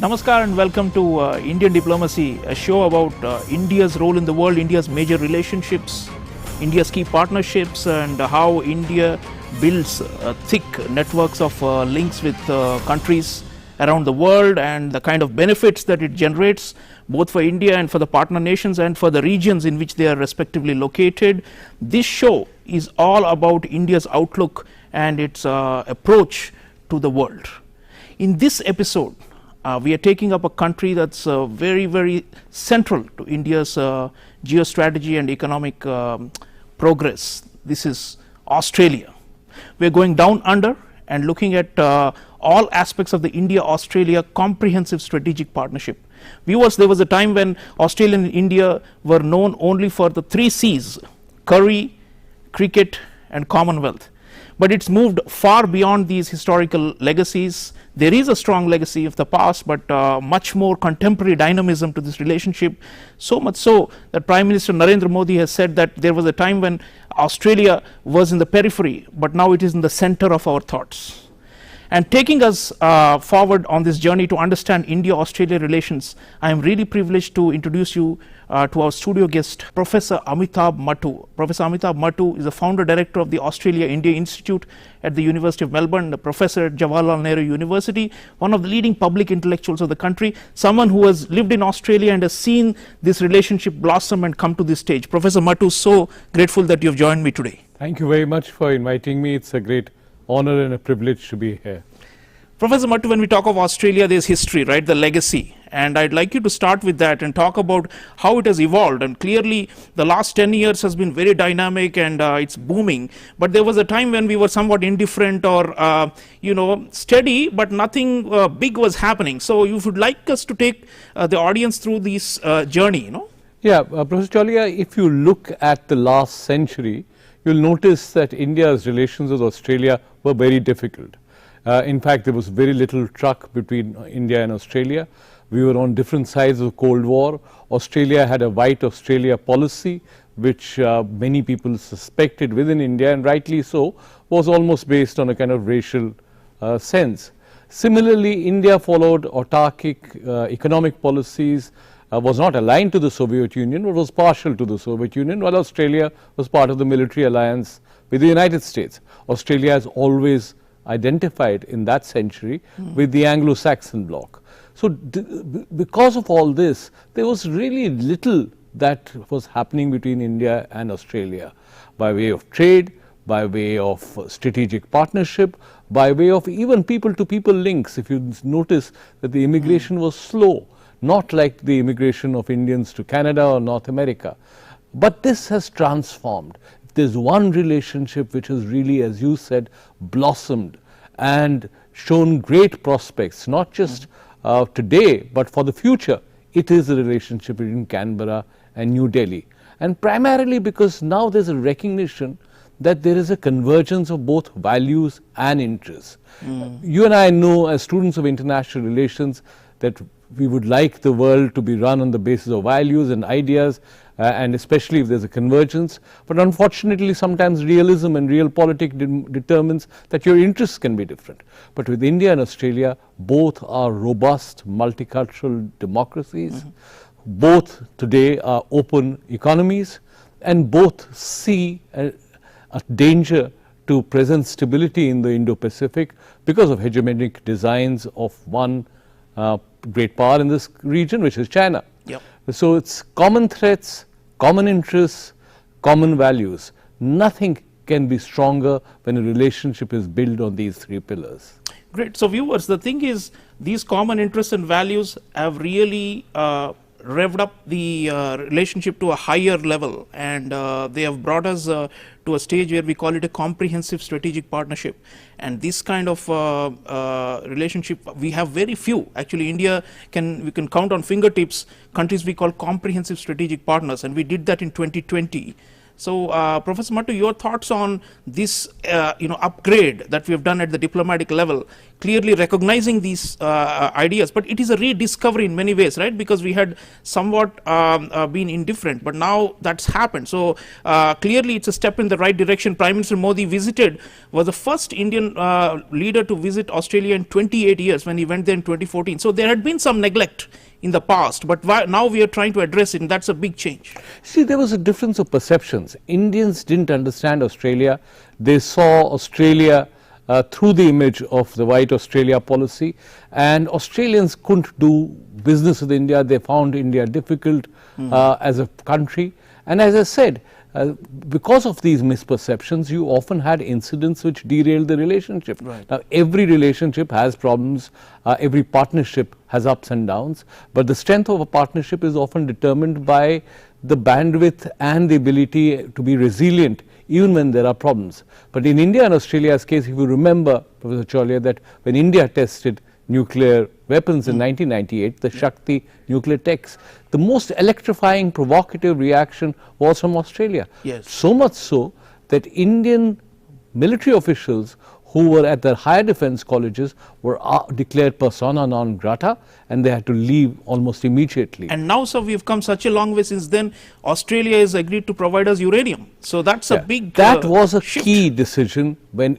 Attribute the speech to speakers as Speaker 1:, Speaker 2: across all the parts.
Speaker 1: Namaskar and welcome to Indian Diplomacy, a show about India's role in the world, India's major relationships, India's key partnerships, and how India builds thick networks of links with countries around the world, and the kind of benefits that it generates both for India and for the partner nations and for the regions in which they are respectively located. This show is all about India's outlook and its approach to the world. In this episode, we are taking up a country that's very central to India's geostrategy and economic progress. This is Australia. We are going down under and looking at all aspects of the India-Australia comprehensive strategic partnership. Viewers, there was a time when Australia and India were known only for the 3 C's: curry, cricket and Commonwealth. But it's moved far beyond these historical legacies. There is a strong legacy of the past, but much more contemporary dynamism to this relationship. So much so that Prime Minister Narendra Modi has said that there was a time when Australia was in the periphery, but now it is in the center of our thoughts. And taking us forward on this journey to understand India-Australia relations, I am really privileged to introduce you to our studio guest, Professor Amitabh Mattu. Professor Amitabh Mattu is the founder director of the Australia-India Institute at the University of Melbourne, a professor at Jawaharlal Nehru University, one of the leading public intellectuals of the country, someone who has lived in Australia and has seen this relationship blossom and come to this stage. Professor Mattu, so grateful that you have joined me today.
Speaker 2: Thank you very much for inviting me. It's a great honor and a privilege to be here.
Speaker 1: Professor Mattu, when we talk of Australia, there's history, right? The legacy. And I'd like you to start with that and talk about how it has evolved. And clearly, the last 10 years has been very dynamic and it's booming. But there was a time when we were somewhat indifferent or, steady, but nothing big was happening. So you would like us to take the audience through this journey,
Speaker 2: Yeah, Professor Chaulia, if you look at the last century, you'll notice that India's relations with Australia were very difficult. In fact, there was very little truck between India and Australia. We were on different sides of the Cold War. Australia had a white Australia policy, which many people suspected within India, and rightly so, was almost based on a kind of racial sense. Similarly, India followed autarkic economic policies, was not aligned to the Soviet Union, but was partial to the Soviet Union, while Australia was part of the military alliance with the United States. Australia has always identified in that century with the Anglo-Saxon bloc. So because of all this, there was really little that was happening between India and Australia by way of trade, by way of strategic partnership, by way of even people-to-people links. If you notice that the immigration was slow, not like the immigration of Indians to Canada or North America. But this has transformed. There's one relationship which has really, as you said, blossomed and shown great prospects, not just today, but for the future. It is a relationship between Canberra and New Delhi. And primarily because now there's a recognition that there is a convergence of both values and interests. You and I know as students of international relations that we would like the world to be run on the basis of values and ideas, and especially if there's a convergence. But unfortunately, sometimes realism and realpolitik determines that your interests can be different. But with India and Australia, both are robust multicultural democracies. Both today are open economies, and both see a danger to present stability in the Indo-Pacific because of hegemonic designs of one great power in this region, which is China.
Speaker 1: Yep.
Speaker 2: So it's common threats, common interests, common values. Nothing can be stronger when a relationship is built on these 3 pillars.
Speaker 1: Great. So viewers, the thing is, these common interests and values have really revved up the relationship to a higher level, and they have brought us to a stage where we call it a comprehensive strategic partnership. And this kind of relationship, we have very few. Actually, India, we can count on fingertips countries we call comprehensive strategic partners, and we did that in 2020. So, Professor Mattu, your thoughts on this, upgrade that we have done at the diplomatic level, clearly recognizing these ideas, but it is a rediscovery in many ways, right? Because we had somewhat been indifferent, but now that's happened. So, clearly it's a step in the right direction. Prime Minister Modi was the first Indian leader to visit Australia in 28 years when he went there in 2014. So, there had been some neglect in the past, but now we are trying to address it, and that's a big change.
Speaker 2: See, there was a difference of perceptions. Indians didn't understand Australia. They saw Australia through the image of the White Australia policy, and Australians couldn't do business with India. They found India difficult as a country. And as I said, because of these misperceptions, you often had incidents which derailed the relationship.
Speaker 1: Right.
Speaker 2: Now, every relationship has problems, every partnership has ups and downs, but the strength of a partnership is often determined by the bandwidth and the ability to be resilient even when there are problems. But in India and Australia's case, if you remember, Professor Chaulia, that when India tested nuclear weapons in 1998, the Shakti nuclear tests, the most electrifying, provocative reaction was from Australia.
Speaker 1: Yes.
Speaker 2: So much so that Indian military officials who were at their higher defense colleges were declared persona non grata, and they had to leave almost immediately.
Speaker 1: And now, sir, we've come such a long way since then. Australia has agreed to provide us uranium. So that's a big
Speaker 2: That was a
Speaker 1: shift.
Speaker 2: key decision when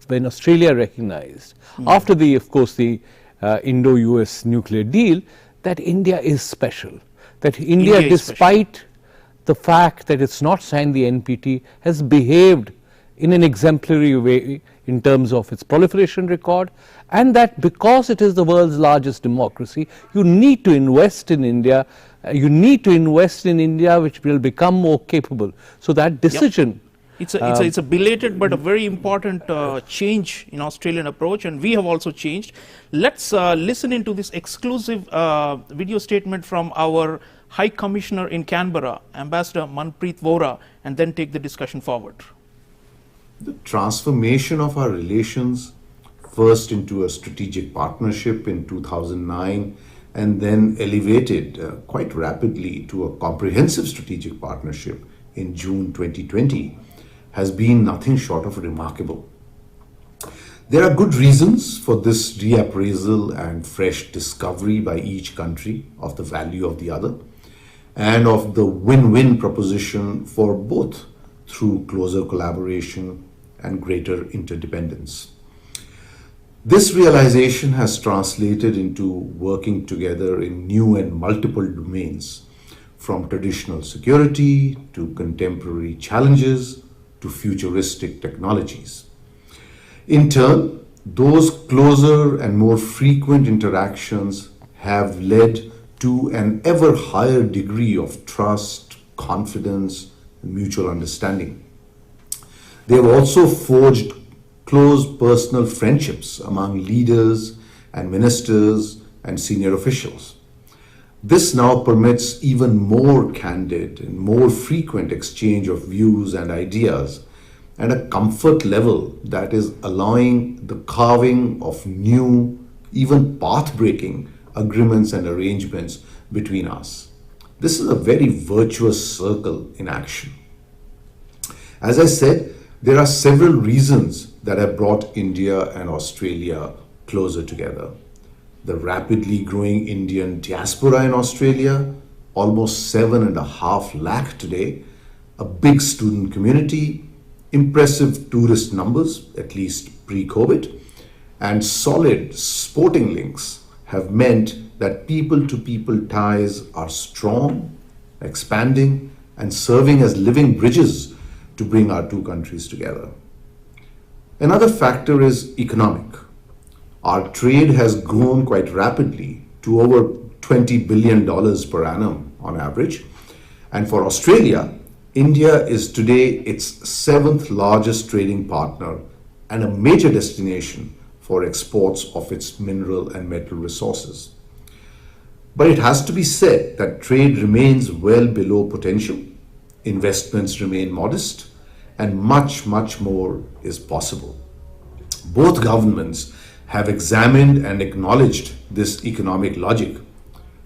Speaker 2: when Australia recognized, after of course, the Indo-US nuclear deal, that India is special. That India despite the fact that it's not signed the NPT, has behaved in an exemplary way in terms of its proliferation record, and that because it is the world's largest democracy, you need to invest in India, which will become more capable. So that decision.
Speaker 1: Yep. It's a belated but a very important change in Australian approach, and we have also changed. Let's listen into this exclusive video statement from our High Commissioner in Canberra, Ambassador Manpreet Vohra, and then take the discussion forward.
Speaker 3: The transformation of our relations, first into a strategic partnership in 2009, and then elevated quite rapidly to a comprehensive strategic partnership in June 2020, has been nothing short of remarkable. There are good reasons for this reappraisal and fresh discovery by each country of the value of the other, and of the win-win proposition for both through closer collaboration and greater interdependence. This realization has translated into working together in new and multiple domains, from traditional security to contemporary challenges to futuristic technologies. In turn, those closer and more frequent interactions have led to an ever higher degree of trust, confidence, and mutual understanding. They have also forged close personal friendships among leaders and ministers and senior officials. This now permits even more candid and more frequent exchange of views and ideas, and a comfort level that is allowing the carving of new, even path-breaking agreements and arrangements between us. This is a very virtuous circle in action. As I said, there are several reasons that have brought India and Australia closer together. The rapidly growing Indian diaspora in Australia, almost 7.5 lakh today, a big student community, impressive tourist numbers, at least pre-COVID, and solid sporting links have meant that people-to-people ties are strong, expanding, and serving as living bridges to bring our two countries together. Another factor is economic. Our trade has grown quite rapidly to over $20 billion per annum on average. And for Australia, India is today its 7th largest trading partner and a major destination for exports of its mineral and metal resources. But it has to be said that trade remains well below potential, investments remain modest, and much more is possible. Both governments have examined and acknowledged this economic logic.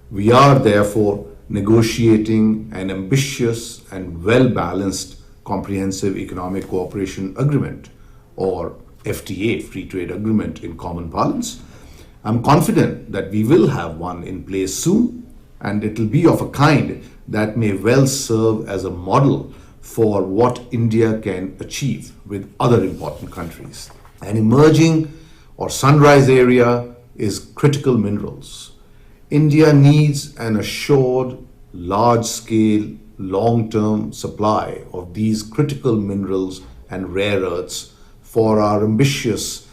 Speaker 3: We are therefore negotiating an ambitious and well-balanced comprehensive economic cooperation agreement, or FTA, free trade agreement in common parlance. I'm confident that we will have one in place soon, and it will be of a kind that may well serve as a model for what India can achieve with other important countries. An emerging or sunrise area is critical minerals. India needs an assured, large-scale, long-term supply of these critical minerals and rare earths for our ambitious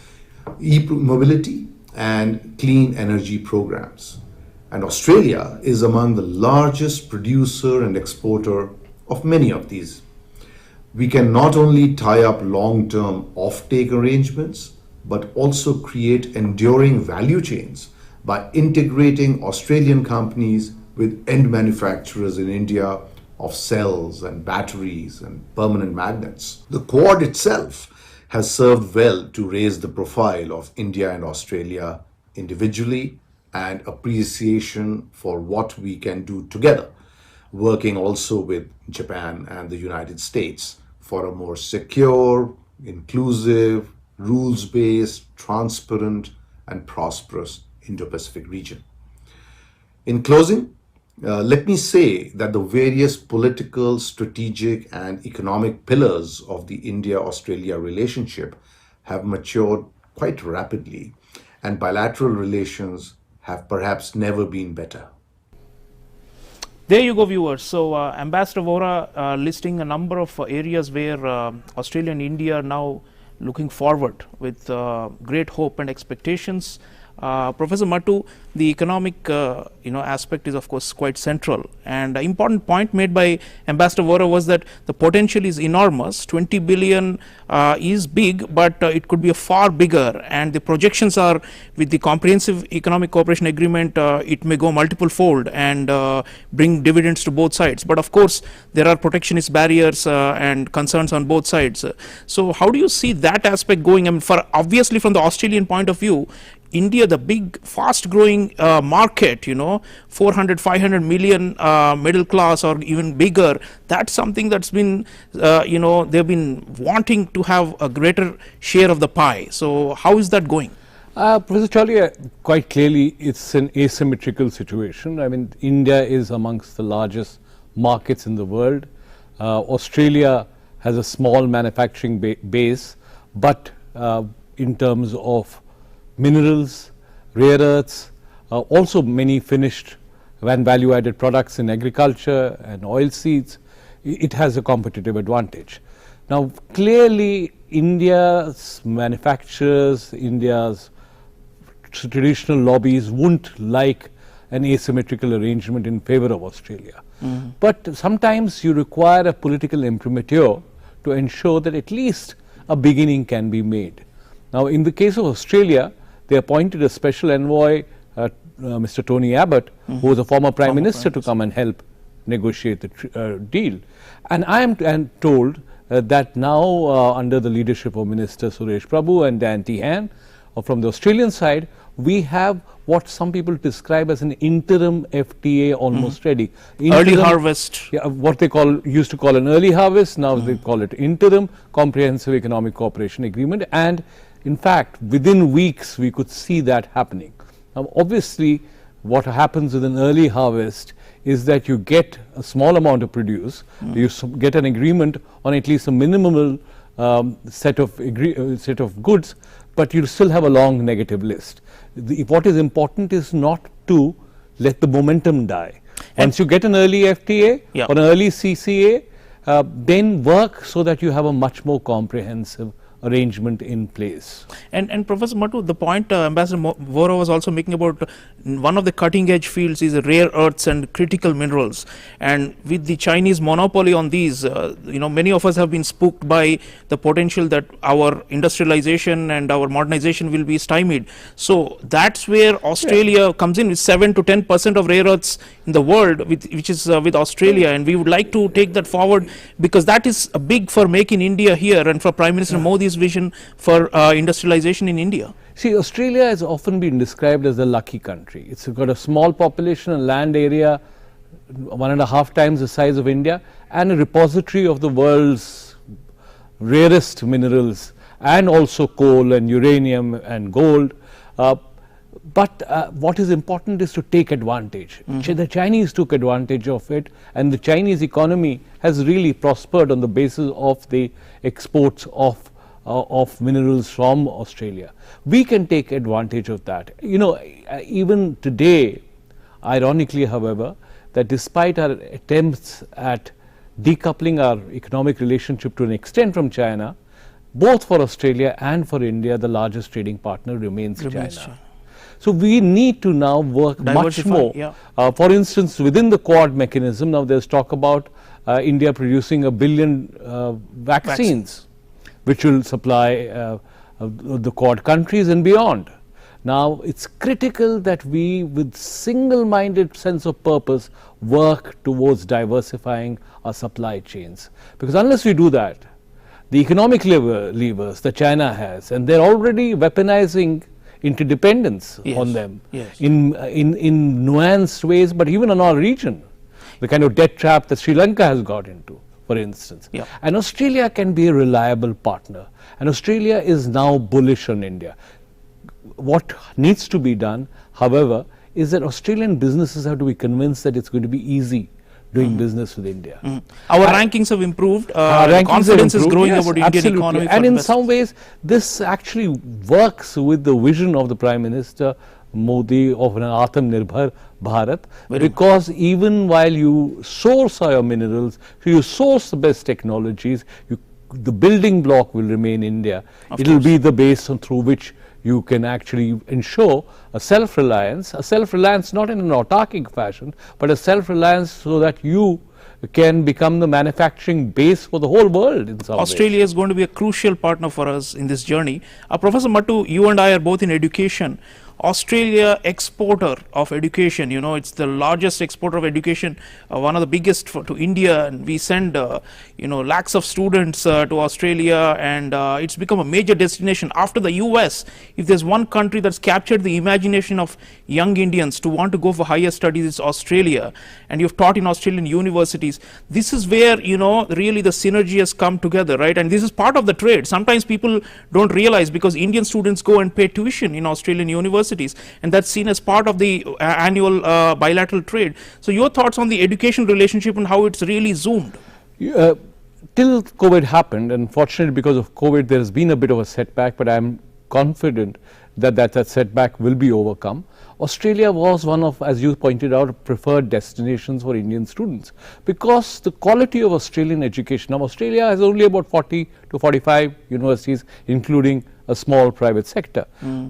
Speaker 3: e-mobility and clean energy programs. And Australia is among the largest producer and exporter of many of these. We can not only tie up long-term offtake arrangements, but also create enduring value chains by integrating Australian companies with end manufacturers in India of cells and batteries and permanent magnets. The Quad itself has served well to raise the profile of India and Australia individually and appreciation for what we can do together, working also with Japan and the United States for a more secure, inclusive, rules-based, transparent, and prosperous Indo-Pacific region. In closing, let me say that the various political, strategic, and economic pillars of the India-Australia relationship have matured quite rapidly, and bilateral relations have perhaps never been better.
Speaker 1: There you go, viewers. So, Ambassador Vora listing a number of areas where Australia and India are now looking forward with great hope and expectations. Professor Mattu, the economic aspect is of course quite central, and an important point made by Ambassador Vora was that the potential is enormous. 20 billion is big, but it could be a far bigger, and the projections are with the comprehensive economic cooperation agreement it may go multiple fold and bring dividends to both sides. But of course there are protectionist barriers and concerns on both sides. So how do you see that aspect going? I mean, for obviously from the Australian point of view, India, the big fast growing market, 400, 500 million middle class or even bigger, that's something that's been, they've been wanting to have a greater share of the pie. So how is that going?
Speaker 2: Professor Chaulia, quite clearly it's an asymmetrical situation. I mean, India is amongst the largest markets in the world. Australia has a small manufacturing base, but in terms of minerals, rare earths, also many finished and value added products in agriculture and oil seeds, it has a competitive advantage. Now clearly India's manufacturers, India's traditional lobbies wouldn't like an asymmetrical arrangement in favor of Australia. But sometimes you require a political imprimatur to ensure that at least a beginning can be made. Now in the case of Australia, they appointed a special envoy, Mr. Tony Abbott, who was a former Prime Minister, to come and help negotiate the deal. And I am told that now under the leadership of Minister Suresh Prabhu and Dan Tehan from the Australian side, we have what some people describe as an interim FTA almost ready.
Speaker 1: Early harvest.
Speaker 2: Yeah, what they used to call an early harvest, now they call it interim comprehensive economic cooperation agreement, and in fact within weeks we could see that happening. Now obviously what happens with an early harvest is that you get a small amount of produce, you get an agreement on at least a minimal set of goods, but you still have a long negative list. What is important is not to let the momentum die. Once you get an early FTA or an early CCA, then work so that you have a much more comprehensive arrangement in place.
Speaker 1: And Professor Mattu, the point Ambassador Vora was also making about one of the cutting edge fields is rare earths and critical minerals, and with the Chinese monopoly on these, many of us have been spooked by the potential that our industrialization and our modernization will be stymied. So that's where Australia comes in with 7 to 10% of rare earths in the world, which is with Australia, and we would like to take that forward because that is big for Make in India here and for Prime Minister Modi's vision for industrialization in India.
Speaker 2: See, Australia has often been described as a lucky country. It's got a small population, a land area 1.5 times the size of India, and a repository of the world's rarest minerals, and also coal and uranium and gold. But what is important is to take advantage. The Chinese took advantage of it, and the Chinese economy has really prospered on the basis of the exports of minerals from Australia. We can take advantage of that. You know, even today, ironically, however, that despite our attempts at decoupling our economic relationship to an extent from China, both for Australia and for India, the largest trading partner remains China. So we need to now work much more. For instance, within the Quad mechanism, now there's talk about India producing 1 billion vaccines, which will supply the Quad countries and beyond. Now, it's critical that we, with single-minded sense of purpose, work towards diversifying our supply chains. Because unless we do that, the economic levers that China has, and they're already weaponizing interdependence on them in nuanced ways, but even in our region, the kind of debt trap that Sri Lanka has got into, for instance. And Australia can be a reliable partner, and Australia is now bullish on India. What needs to be done, however, is that Australian businesses have to be convinced that it's going to be easy doing business with India.
Speaker 1: Our rankings have improved, confidence is growing about Indian economy.
Speaker 2: And in some ways, this actually works with the vision of the Prime Minister Modi of an Atmanirbhar Bharat, because even while you source your minerals, you source the best technologies, the building block will remain India. It will be the base through which you can actually ensure a self-reliance not in an autarkic fashion, but a self-reliance so that you can become the manufacturing base for the whole world in some
Speaker 1: Australia is going to be a crucial partner for us in this journey. Professor Mattu, you and I are both in education. Australia exporter of education, you know, it's the largest exporter of education, one of the biggest to India, and we send you know, lakhs of students to Australia, and it's become a major destination after the US. If there's one country that's captured the imagination of young Indians to want to go for higher studies, it's Australia, and you've taught in Australian universities. This is where, you know, really the synergy has come together, right? And this is part of the trade. Sometimes people don't realize, because Indian students go and pay tuition in Australian universities, and that's seen as part of the annual bilateral trade. So your thoughts on the education relationship and how it's really zoomed?
Speaker 2: Till COVID happened, and fortunately because of COVID there has been a bit of a setback, but I'm confident that that setback will be overcome. Australia was one of, as you pointed out, preferred destinations for Indian students, because the quality of Australian education, now Australia has only about 40 to 45 universities, including a small private sector.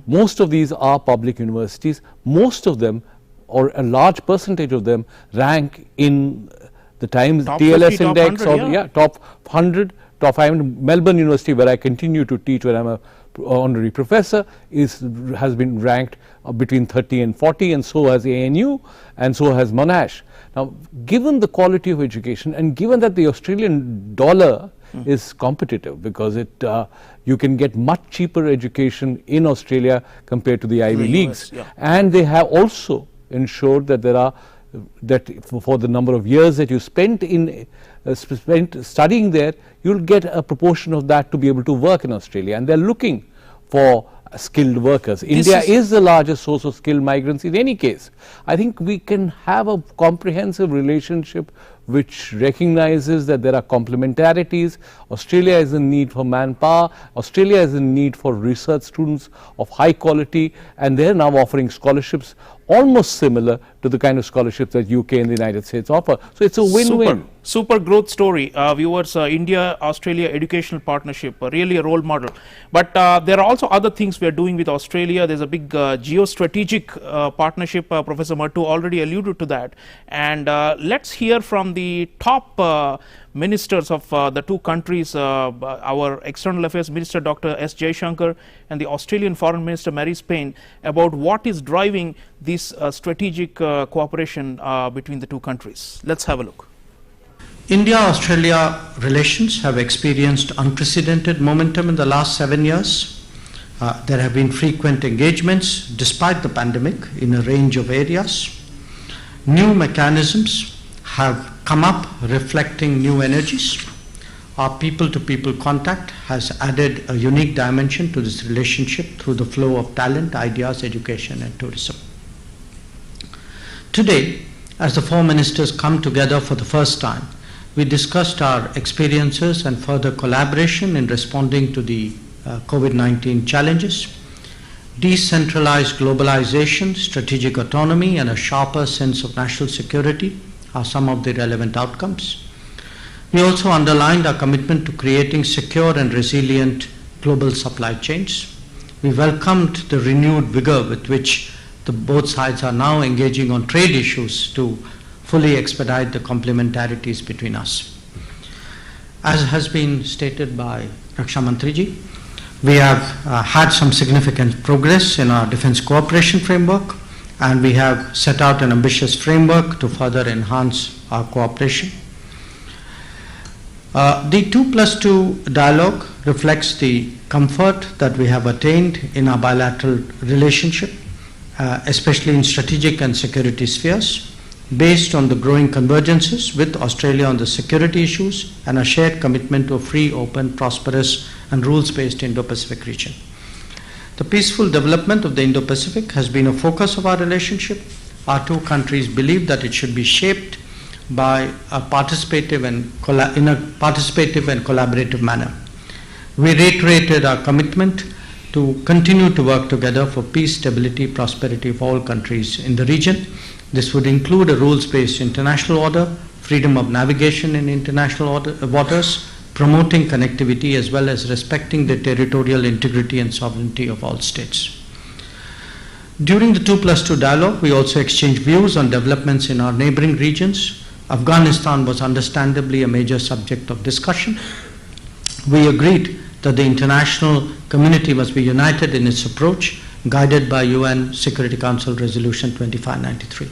Speaker 2: Most of these are public universities. Most of them, or a large percentage of them, rank in the Times
Speaker 1: top
Speaker 2: TLS
Speaker 1: 50,
Speaker 2: index,
Speaker 1: top 100,
Speaker 2: or top 100, top 500. Melbourne University, where I continue to teach when I'm a honorary professor, has been ranked between 30 and 40, and so has ANU, and so has Monash. Now, given the quality of education, and given that the Australian dollar is competitive, because you can get much cheaper education in Australia compared to the Ivy Leagues, and they have also ensured that there are for the number of years that you spent studying there, you'll get a proportion of that to be able to work in Australia, and they're looking for skilled workers. India is the largest source of skilled migrants in any case. I think we can have a comprehensive relationship which recognizes that there are complementarities. Australia is in need for manpower. Australia is in need for research students of high quality, and they're now offering scholarships almost similar to the kind of scholarships that UK and the United States offer. So it's a win-win.
Speaker 1: Super growth story. Viewers, India-Australia educational partnership, really a role model. But there are also other things we are doing with Australia. There's a big geostrategic partnership. Professor Mattu already alluded to that. And let's hear from the top ministers of the two countries, our External Affairs Minister Dr. S. Jaishankar and the Australian Foreign Minister Marise Payne, about what is driving this strategic cooperation between the two countries. Let's have a look.
Speaker 4: India-Australia relations have experienced unprecedented momentum in the last 7 years. There have been frequent engagements despite the pandemic in a range of areas. New mechanisms have come up reflecting new energies. Our people-to-people contact has added a unique dimension to this relationship through the flow of talent, ideas, education and tourism. Today, as the four ministers come together for the first time, we discussed our experiences and further collaboration in responding to the COVID-19 challenges. Decentralized globalization, strategic autonomy, and a sharper sense of national security are some of the relevant outcomes. We also underlined our commitment to creating secure and resilient global supply chains. We welcomed the renewed vigor with which both sides are now engaging on trade issues to fully expedite the complementarities between us. As has been stated by Raksha Mantriji, we have had some significant progress in our defense cooperation framework, and we have set out an ambitious framework to further enhance our cooperation. The 2+2 dialogue reflects the comfort that we have attained in our bilateral relationship, especially in strategic and security spheres, based on the growing convergences with Australia on the security issues and a shared commitment to a free, open, prosperous and rules-based Indo-Pacific region. The peaceful development of the Indo-Pacific has been a focus of our relationship. Our two countries believe that it should be shaped by a participative and collaborative manner. We reiterated our commitment to continue to work together for peace, stability, prosperity of all countries in the region. This would include a rules-based international order, freedom of navigation in international waters, promoting connectivity as well as respecting the territorial integrity and sovereignty of all states. During the 2+2 dialogue, we also exchanged views on developments in our neighboring regions. Afghanistan was understandably a major subject of discussion. We agreed that the international community must be united in its approach, guided by UN Security Council Resolution 2593.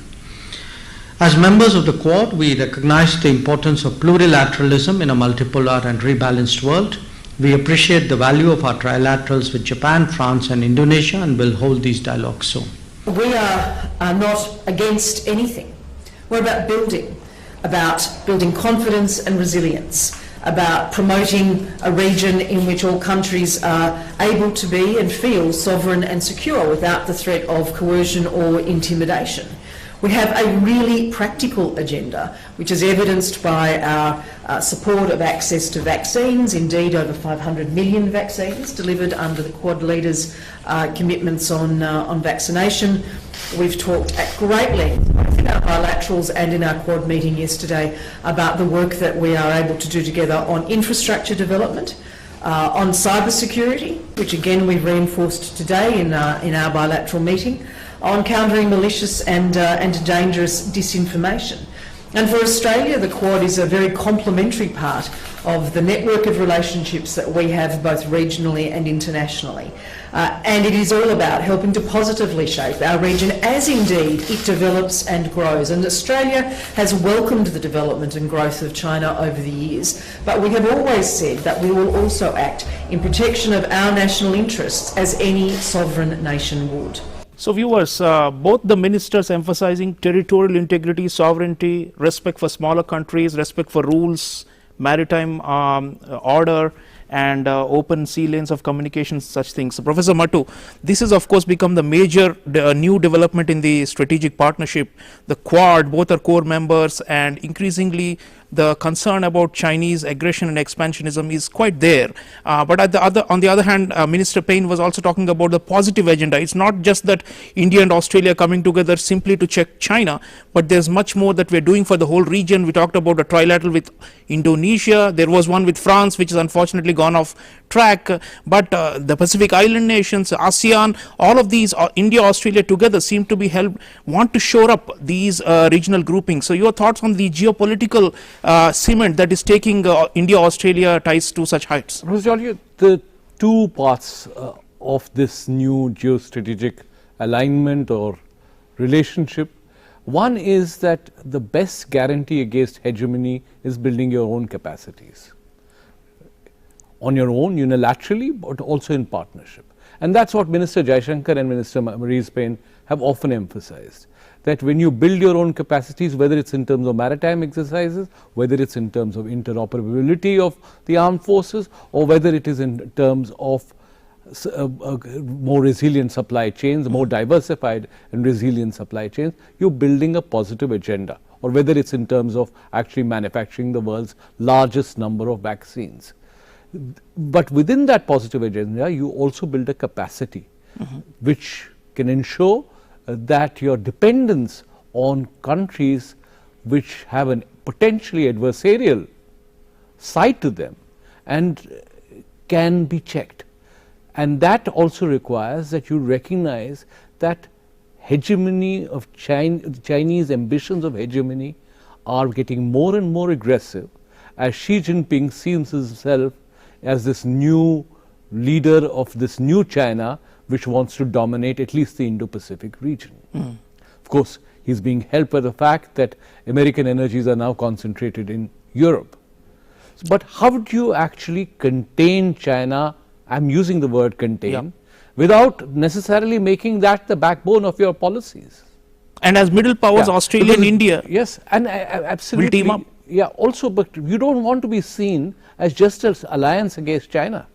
Speaker 4: As members of the Quad, we recognize the importance of plurilateralism in a multipolar and rebalanced world. We appreciate the value of our trilaterals with Japan, France and Indonesia and will hold these dialogues soon.
Speaker 5: We are not against anything. We're about building confidence and resilience, about promoting a region in which all countries are able to be and feel sovereign and secure without the threat of coercion or intimidation. We have a really practical agenda, which is evidenced by our support of access to vaccines, indeed over 500 million vaccines delivered under the Quad leaders' commitments on vaccination. We've talked at great length in our bilaterals and in our Quad meeting yesterday about the work that we are able to do together on infrastructure development, on cyber security, which again we've reinforced today in our bilateral meeting, on countering malicious and dangerous disinformation. And for Australia, the Quad is a very complementary part of the network of relationships that we have both regionally and internationally. And it is all about helping to positively shape our region as indeed it develops and grows. And Australia has welcomed the development and growth of China over the years, but we have always said that we will also act in protection of our national interests as any sovereign nation would.
Speaker 1: So viewers, both the ministers emphasizing territorial integrity, sovereignty, respect for smaller countries, respect for rules, maritime order and open sea lanes of communication, such things. So Professor Mattu, this has of course become the major new development in the strategic partnership. The Quad, both are core members, and increasingly the concern about Chinese aggression and expansionism is quite there. But on the other hand, Minister Payne was also talking about the positive agenda. It's not just that India and Australia are coming together simply to check China, but there's much more that we're doing for the whole region. We talked about a trilateral with Indonesia. There was one with France, which has unfortunately gone off track. But the Pacific Island nations, ASEAN, all of these, India, Australia together seem to be want to shore up these regional groupings. So your thoughts on the geopolitical cement that is taking India-Australia ties to such heights?
Speaker 2: Professor Chaulia, the two parts of this new geostrategic alignment or relationship, one is that the best guarantee against hegemony is building your own capacities. On your own, unilaterally, but also in partnership. And that's what Minister Jaishankar and Minister Marise Payne have often emphasized. that when you build your own capacities, whether it's in terms of maritime exercises, whether it's in terms of interoperability of the armed forces, or whether it is in terms of more resilient supply chains, more diversified and resilient supply chains, you're building a positive agenda, or whether it's in terms of actually manufacturing the world's largest number of vaccines. But within that positive agenda, you also build a capacity which can ensure that your dependence on countries which have a potentially adversarial side to them and can be checked. And that also requires that you recognize that hegemony of Chinese ambitions of hegemony are getting more and more aggressive as Xi Jinping sees himself as this new leader of this new China which wants to dominate at least the Indo-Pacific region. Of course, he's being helped by the fact that American energies are now concentrated in Europe. But how do you actually contain China? I'm using the word contain, without necessarily making that the backbone of your policies.
Speaker 1: And as middle powers, Australia and India,
Speaker 2: yes, and absolutely
Speaker 1: will team up.
Speaker 2: Yeah, also, but you don't want to be seen as just an alliance against China.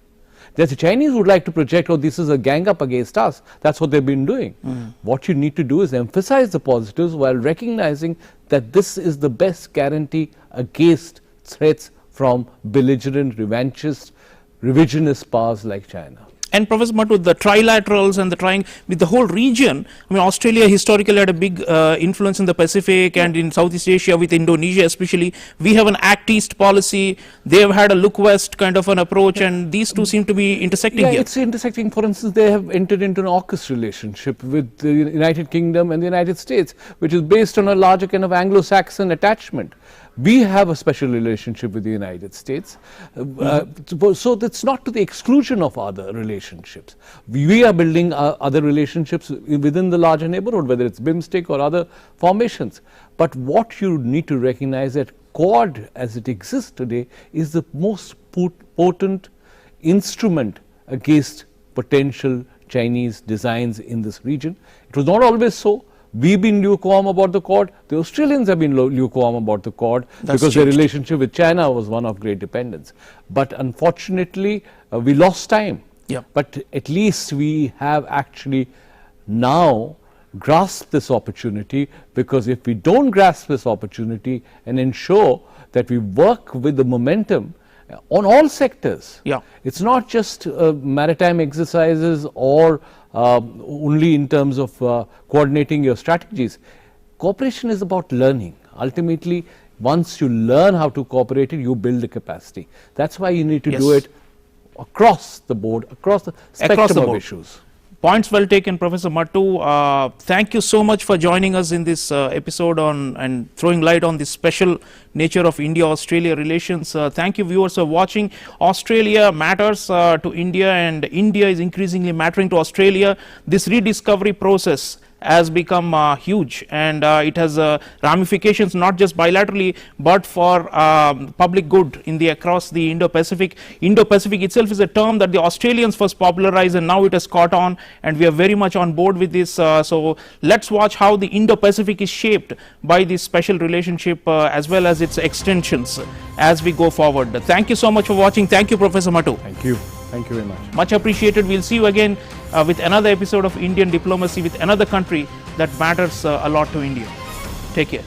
Speaker 2: The Chinese would like to project, oh, this is a gang up against us. That's what they've been doing. What you need to do is emphasize the positives while recognizing that this is the best guarantee against threats from belligerent, revisionist powers like China.
Speaker 1: And Professor Mattu, the trilaterals and the trying with the whole region. I mean, Australia historically had a big influence in the Pacific and in Southeast Asia with Indonesia especially. We have an Act East policy. They have had a look west kind of an approach, and these two seem to be intersecting here.
Speaker 2: It's intersecting. For instance, they have entered into an AUKUS relationship with the United Kingdom and the United States, which is based on a larger kind of Anglo-Saxon attachment. We have a special relationship with the United States, so that's not to the exclusion of other relationships. We are building other relationships within the larger neighborhood, whether it's BIMSTEC or other formations. But what you need to recognize that Quad as it exists today is the most potent instrument against potential Chinese designs in this region. It was not always so. We've been lukewarm about the Quad. The Australians have been lukewarm about the Quad because their relationship with China was one of great dependence. But unfortunately, we lost time. But at least we have actually now grasped this opportunity, because if we don't grasp this opportunity and ensure that we work with the momentum on all sectors, it's not just maritime exercises or only in terms of coordinating your strategies. Cooperation is about learning. Ultimately, once you learn how to cooperate, you build the capacity. That's why you need to do it across the board, across the spectrum of issues.
Speaker 1: Points well taken, Professor Mattu. Thank you so much for joining us in this episode on and throwing light on the special nature of India-Australia relations. Thank you, viewers, for watching. Australia matters to India, and India is increasingly mattering to Australia. This rediscovery process has become huge, and it has ramifications not just bilaterally but for public good in the across the Indo-Pacific. Indo-Pacific itself is a term that the Australians first popularized, and now it has caught on, and we are very much on board with this. So let's watch how the Indo-Pacific is shaped by this special relationship as well as its extensions as we go forward. Thank you so much for watching. Thank you, Professor Mattu.
Speaker 2: Thank you. Thank you very much.
Speaker 1: Much appreciated. We'll see you again with another episode of Indian Diplomacy with another country that matters a lot to India. Take care.